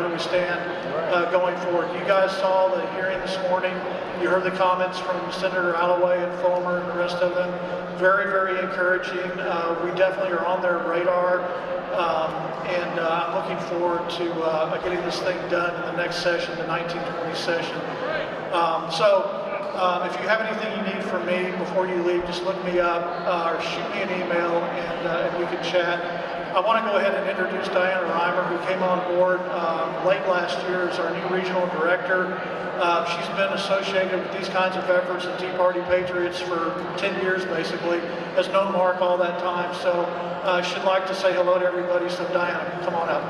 where we stand going forward. You guys saw the hearing this morning. You heard the comments from Senator Alloway and Fulmer and the rest of them. Very, very encouraging. We definitely are on their radar, and I'm looking forward to getting this thing done in the next session, the 1920 session. If you have anything you need from me before you leave, just look me up or shoot me an email, and we can chat. I want to go ahead and introduce Diana Reimer, who came on board late last year as our new regional director. She's been associated with these kinds of efforts and Tea Party Patriots for 10 years, basically, has known Mark all that time. So she'd like to say hello to everybody. So Diana, come on up.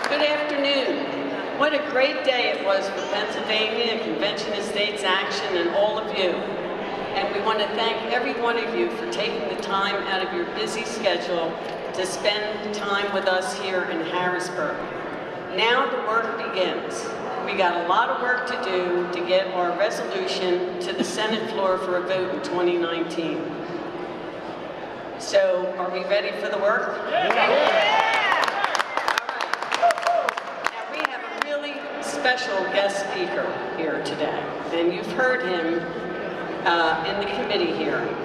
Good afternoon. What a great day it was for Pennsylvania, Convention of States Action, and all of you. And we want to thank every one of you for taking the time out of your busy schedule to spend time with us here in Harrisburg. Now the work begins. We got a lot of work to do to get our resolution to the Senate floor for a vote in 2019. So, are we ready for the work? Yeah. Special guest speaker here today, and you've heard him in the committee hearing.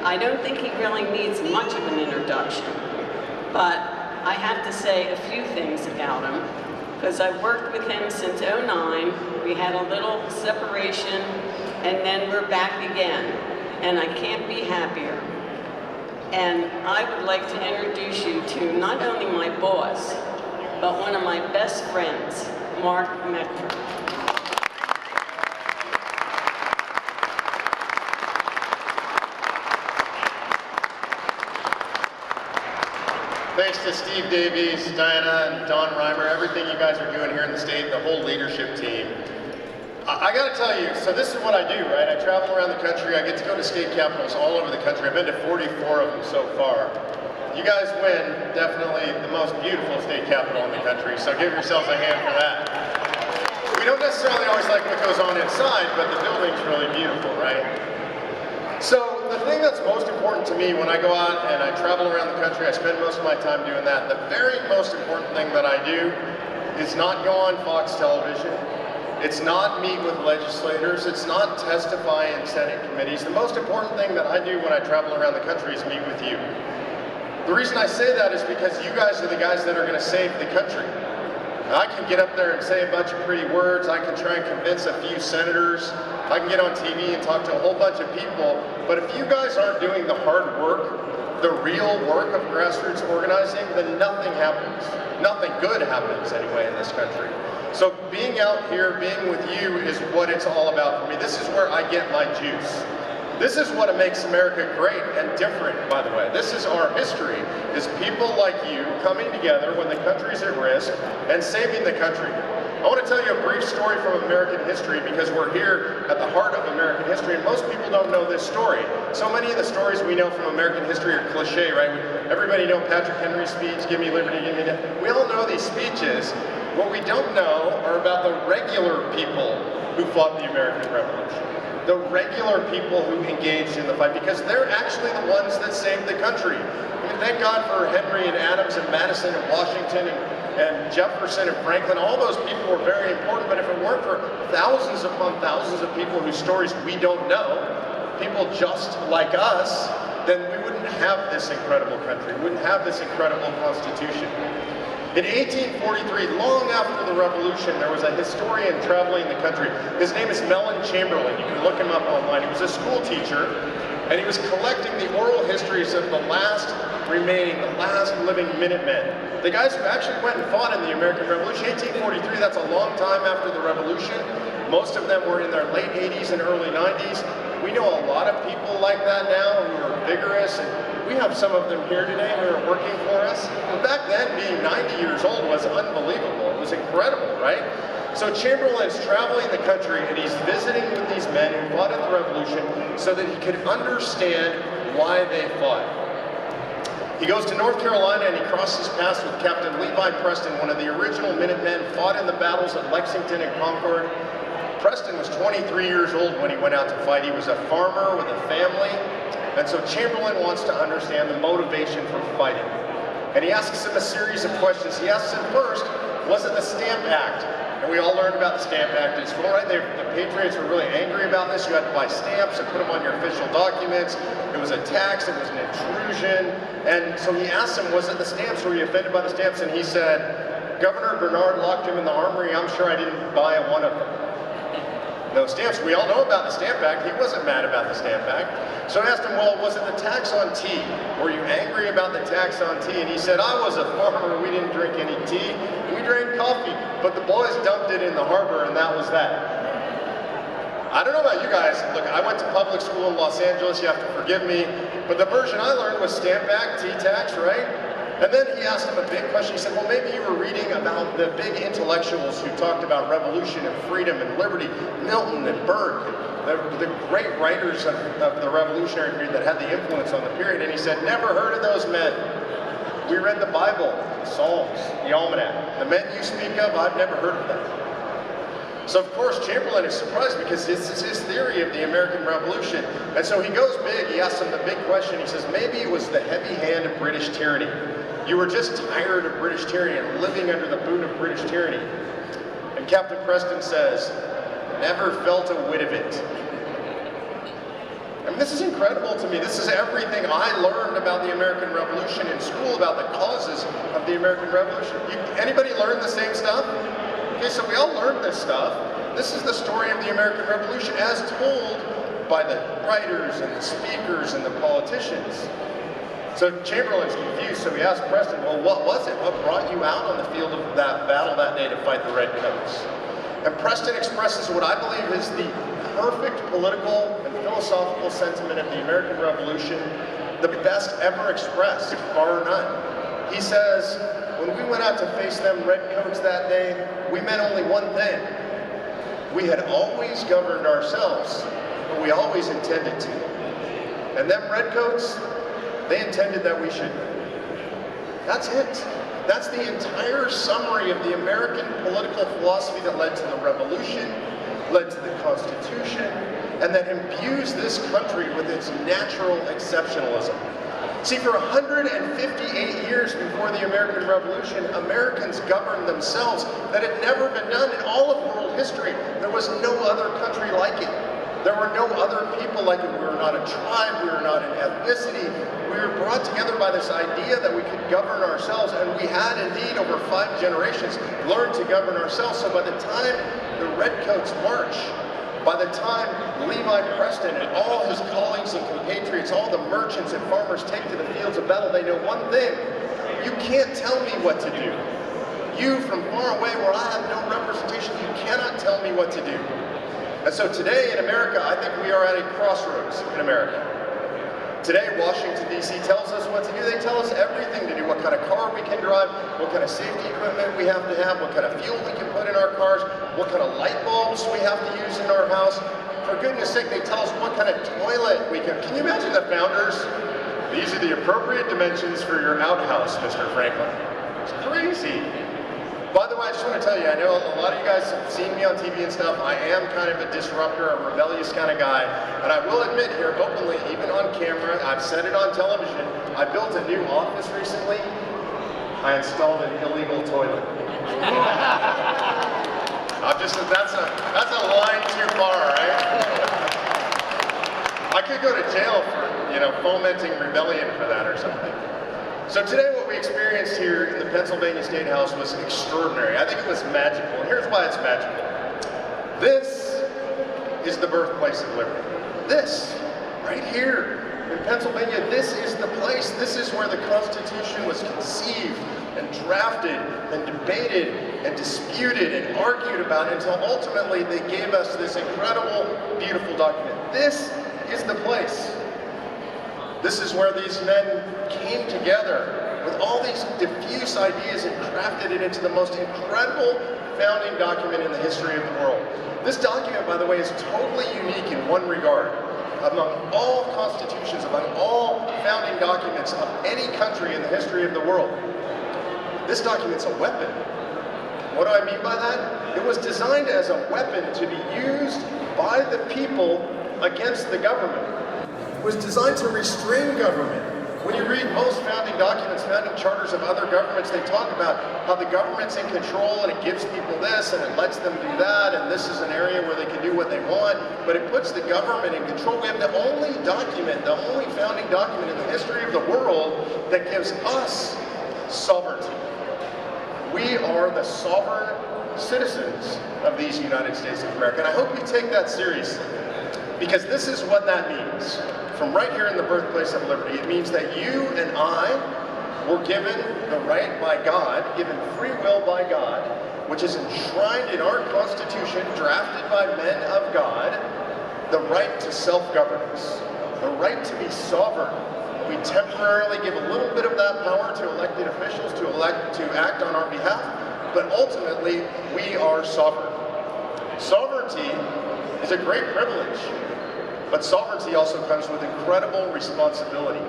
I don't think he really needs much of an introduction, but I have to say a few things about him, because I worked with him since '09. We had a little separation, and then we're back again, and I can't be happier. And I would like to introduce you to not only my boss, but one of my best friends, Mark Meckler. Thanks to Steve Davies, Diana, and Don Reimer, everything you guys are doing here in the state, the whole leadership team. I gotta tell you, so this is what I do, right? I travel around the country, I get to go to state capitals all over the country. I've been to 44 of them so far. You guys win definitely the most beautiful state capital in the country, so give yourselves a hand for that. We don't necessarily always like what goes on inside, but the building's really beautiful, right? So the thing that's most important to me when I go out and I travel around the country, I spend most of my time doing that. The very most important thing that I do is not go on Fox television. It's not meet with legislators. It's not testify in Senate committees. The most important thing that I do when I travel around the country is meet with you. The reason I say that is because you guys are the guys that are going to save the country. I can get up there and say a bunch of pretty words. I can try and convince a few senators. I can get on TV and talk to a whole bunch of people. But if you guys aren't doing the hard work, the real work of grassroots organizing, then nothing happens. Nothing good happens anyway in this country. So being out here, being with you is what it's all about for me. This is where I get my juice. This is what makes America great and different, by the way. This is our history, is people like you coming together when the country's at risk and saving the country. I want to tell you a brief story from American history because we're here at the heart of American history and most people don't know this story. So many of the stories we know from American history are cliche, right? Everybody know Patrick Henry's speech, give me liberty, give me death. We all know these speeches. What we don't know are about the regular people who fought the American Revolution. The regular people who engaged in the fight, because they're actually the ones that saved the country. I mean, thank God for Henry and Adams and Madison and Washington and Jefferson and Franklin. All those people were very important, but if it weren't for thousands upon thousands of people whose stories we don't know, people just like us, then we wouldn't have this incredible country. We wouldn't have this incredible Constitution. In 1843, long after the Revolution, there was a historian traveling the country. His name is Mellon Chamberlain. You can look him up online. He was a school teacher, and he was collecting the oral histories of the last living Minutemen. The guys who actually went and fought in the American Revolution. 1843, that's a long time after the Revolution. Most of them were in their late 80s and early 90s. We know a lot of people like that now who are vigorous, and we have some of them here today who are working for us. But back then, being 90 years old was unbelievable. It was incredible, right? So Chamberlain's traveling the country and he's visiting with these men who fought in the Revolution so that he could understand why they fought. He goes to North Carolina and he crosses paths with Captain Levi Preston, one of the original Minutemen, fought in the battles at Lexington and Concord. Preston was 23 years old when he went out to fight. He was a farmer with a family. And so Chamberlain wants to understand the motivation for fighting. And he asks him a series of questions. He asks him first, was it the Stamp Act? And we all learned about the Stamp Act in school, right? The Patriots were really angry about this. You had to buy stamps and put them on your official documents. It was a tax, it was an intrusion. And so he asked him, was it the stamps? Were you offended by the stamps? And he said, Governor Bernard locked him in the armory. I'm sure I didn't buy one of them. No stamps. We all know about the Stamp Act. He wasn't mad about the Stamp Act. So I asked him, well, was it the tax on tea? Were you angry about the tax on tea? And he said, I was a farmer. We didn't drink any tea. We drank coffee. But the boys dumped it in the harbor, and that was that. I don't know about you guys. Look, I went to public school in Los Angeles. You have to forgive me. But the version I learned was Stamp Act, tea tax, right? And then he asked him a big question. He said, well, maybe you were reading about the big intellectuals who talked about revolution and freedom and liberty, Milton and Burke, the great writers of the revolutionary period that had the influence on the period. And he said, never heard of those men. We read the Bible, the Psalms, the Almanac. The men you speak of, I've never heard of them. So of course Chamberlain is surprised because this is his theory of the American Revolution. And so he goes big, he asks him the big question. He says, maybe it was the heavy hand of British tyranny. You were just tired of British tyranny and living under the boot of British tyranny. And Captain Preston says, never felt a whit of it. I mean, this is incredible to me. This is everything I learned about the American Revolution in school, about the causes of the American Revolution. Anybody learn the same stuff? Okay, so we all learned this stuff. This is the story of the American Revolution as told by the writers and the speakers and the politicians. So Chamberlain's confused, so he asked Preston, well, what was it? What brought you out on the field of that battle that day to fight the Redcoats? And Preston expresses what I believe is the perfect political and philosophical sentiment of the American Revolution, the best ever expressed, bar none. He says, when we went out to face them Redcoats that day, we meant only one thing. We had always governed ourselves, but we always intended to. And them Redcoats, they intended that we should. That's it. That's the entire summary of the American political philosophy that led to the Revolution, led to the Constitution, and that imbues this country with its natural exceptionalism. See, for 158 years before the American Revolution, Americans governed themselves. That had never been done in all of world history. There was no other country like it. There were no other people like it. We were not a tribe, we were not an ethnicity. We were brought together by this idea that we could govern ourselves, and we had indeed over 5 generations learned to govern ourselves. So by the time the Redcoats march, by the time Levi Preston and all his colleagues and compatriots, all the merchants and farmers take to the fields of battle, they know one thing: you can't tell me what to do. You from far away where I have no representation, you cannot tell me what to do. And so today in America, I think we are at a crossroads in America. Today, Washington, D.C. tells us what to do. They tell us everything to do, what kind of car we can drive, what kind of safety equipment we have, what kind of fuel we can put in our cars, what kind of light bulbs we have to use in our house. For goodness sake, they tell us what kind of toilet we can. Can you imagine the founders? These are the appropriate dimensions for your outhouse, Mr. Franklin. It's crazy. By the way, I just want to tell you, I know a lot of you guys have seen me on TV and stuff. I am kind of a disruptor, a rebellious kind of guy. And I will admit here openly, even on camera, I've said it on television, I built a new office recently. I installed an illegal toilet. That's a line too far, right? I could go to jail for, fomenting rebellion for that or something. So today what we experienced here in the Pennsylvania State House was extraordinary. I think it was magical, and here's why it's magical. This is the birthplace of liberty. This, right here in Pennsylvania, this is the place. This is where the Constitution was conceived and drafted and debated and disputed and argued about until ultimately they gave us this incredible, beautiful document. This is the place. This is where these men came together with all these diffuse ideas and crafted it into the most incredible founding document in the history of the world. This document, by the way, is totally unique in one regard. Among all constitutions, among all founding documents of any country in the history of the world, this document's a weapon. What do I mean by that? It was designed as a weapon to be used by the people against the government. was designed to restrain government. When you read most founding documents, founding charters of other governments, they talk about how the government's in control and it gives people this and it lets them do that, and this is an area where they can do what they want, but it puts the government in control. We have the only document, the only founding document in the history of the world that gives us sovereignty. We are the sovereign citizens of these United States of America, and I hope you take that seriously, because this is what that means. From right here in the birthplace of liberty, it means that you and I were given the right by God, given free will by God, which is enshrined in our Constitution, drafted by men of God, the right to self-governance, the right to be sovereign. We temporarily give a little bit of that power to elected officials to act on our behalf, but ultimately we are sovereign. Sovereignty is a great privilege. But sovereignty also comes with incredible responsibility.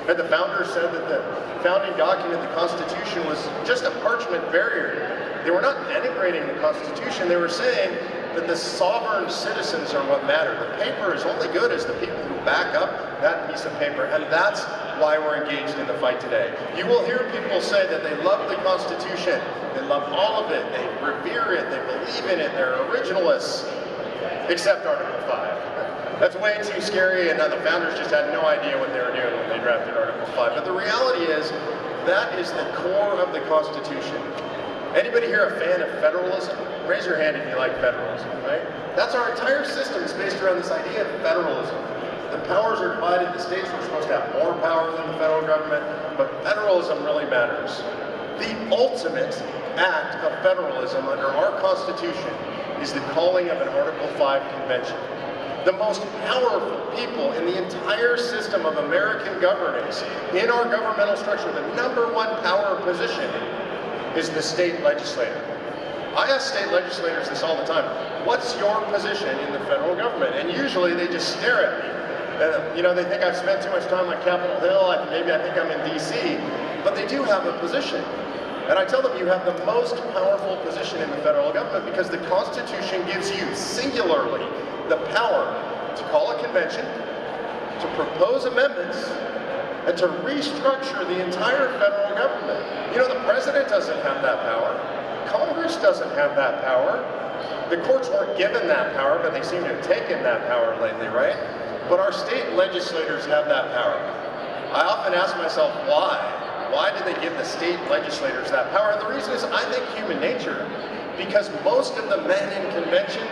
And the founders said that the founding document, the Constitution, was just a parchment barrier. They were not denigrating the Constitution. They were saying that the sovereign citizens are what matter. The paper is only good as the people who back up that piece of paper. And that's why we're engaged in the fight today. You will hear people say that they love the Constitution. They love all of it. They revere it. They believe in it. They're originalists, except Article 5. That's way too scary, and the founders just had no idea what they were doing when they drafted Article 5. But the reality is, that is the core of the Constitution. Anybody here a fan of federalism? Raise your hand if you like federalism, right? That's our entire system is based around this idea of federalism. The powers are divided. The states were supposed to have more power than the federal government, but federalism really matters. The ultimate act of federalism under our Constitution is the calling of an Article 5 convention. The most powerful people in the entire system of American governance, in our governmental structure, the #1 power position is the state legislature. I ask state legislators this all the time: what's your position in the federal government? And usually they just stare at me. They think I've spent too much time on Capitol Hill, maybe I think I'm in DC, but they do have a position. And I tell them, you have the most powerful position in the federal government because the Constitution gives you, singularly, the power to call a convention, to propose amendments, and to restructure the entire federal government. The president doesn't have that power. Congress doesn't have that power. The courts weren't given that power, but they seem to have taken that power lately, right? But our state legislators have that power. I often ask myself, why? Why did they give the state legislators that power? And the reason is, I think, human nature. Because most of the men in convention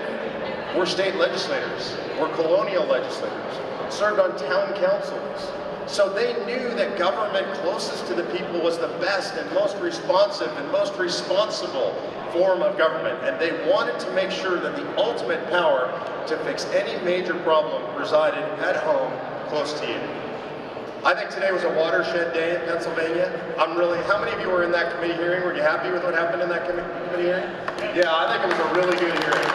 were state legislators, were colonial legislators, served on town councils. So they knew that government closest to the people was the best and most responsive and most responsible form of government. And they wanted to make sure that the ultimate power to fix any major problem resided at home, close to you. I think today was a watershed day in Pennsylvania. How many of you were in that committee hearing? Were you happy with what happened in that committee hearing? Yeah, I think it was a really good hearing.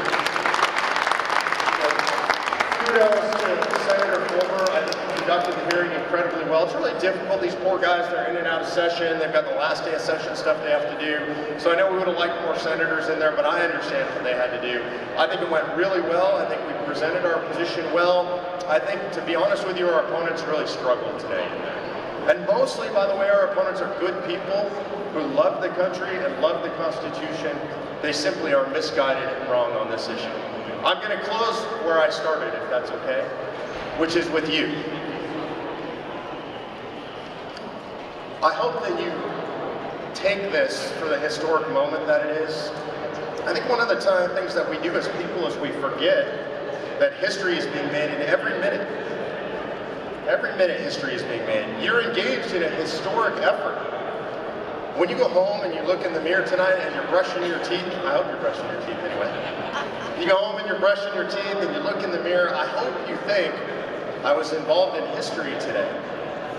Kudos to Senator Fulmer. I think he conducted the hearing incredibly well. It's really difficult. These poor guys, they're in and out of session. They've got the last day of session stuff they have to do. So I know we would have liked more senators in there, but I understand what they had to do. I think it went really well. I think we presented our position well. I think, to be honest with you, our opponents really struggled today in there. And mostly, by the way, our opponents are good people who love the country and love the Constitution. They simply are misguided and wrong on this issue. I'm going to close where I started, if that's okay, which is with you. I hope that you take this for the historic moment that it is. I think one of the things that we do as people is we forget that history is being made in every minute. Every minute history is being made. You're engaged in a historic effort. When you go home and you look in the mirror tonight and you're brushing your teeth, I hope you're brushing your teeth anyway. You go home and you're brushing your teeth and you look in the mirror, I hope you think, I was involved in history today.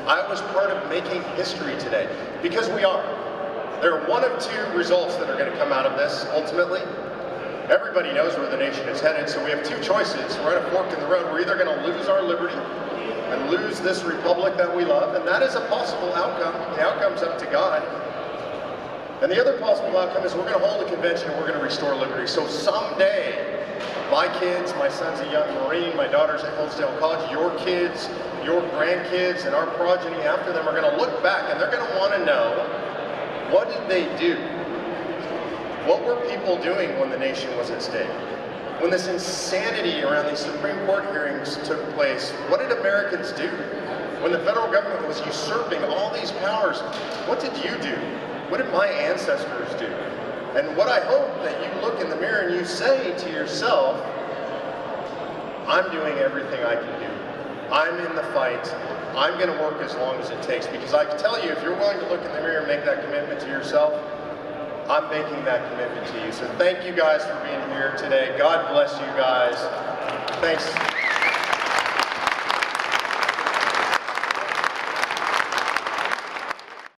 I was part of making history today. Because we are. There are one of two results that are going to come out of this, ultimately. Everybody knows where the nation is headed, so we have two choices. We're at a fork in the road. We're either going to lose our liberty and lose this republic that we love, and that is a possible outcome. The outcome's up to God. And the other possible outcome is we're going to hold a convention and we're going to restore liberty. So someday, My kids, my son's a young Marine, my daughter's at Hillsdale College, your kids, your grandkids, and our progeny after them are going to look back and they're going to want to know, what did they do? What were people doing when the nation was at stake? When this insanity around these Supreme Court hearings took place, what did Americans do? When the federal government was usurping all these powers, what did you do? What did my ancestors do? And what I hope that you look in the mirror and you say to yourself, I'm doing everything I can do. I'm in the fight. I'm going to work as long as it takes, because I can tell you, if you're willing to look in the mirror and make that commitment to yourself, I'm making that commitment to you. So thank you guys for being here today. God bless you guys. Thanks.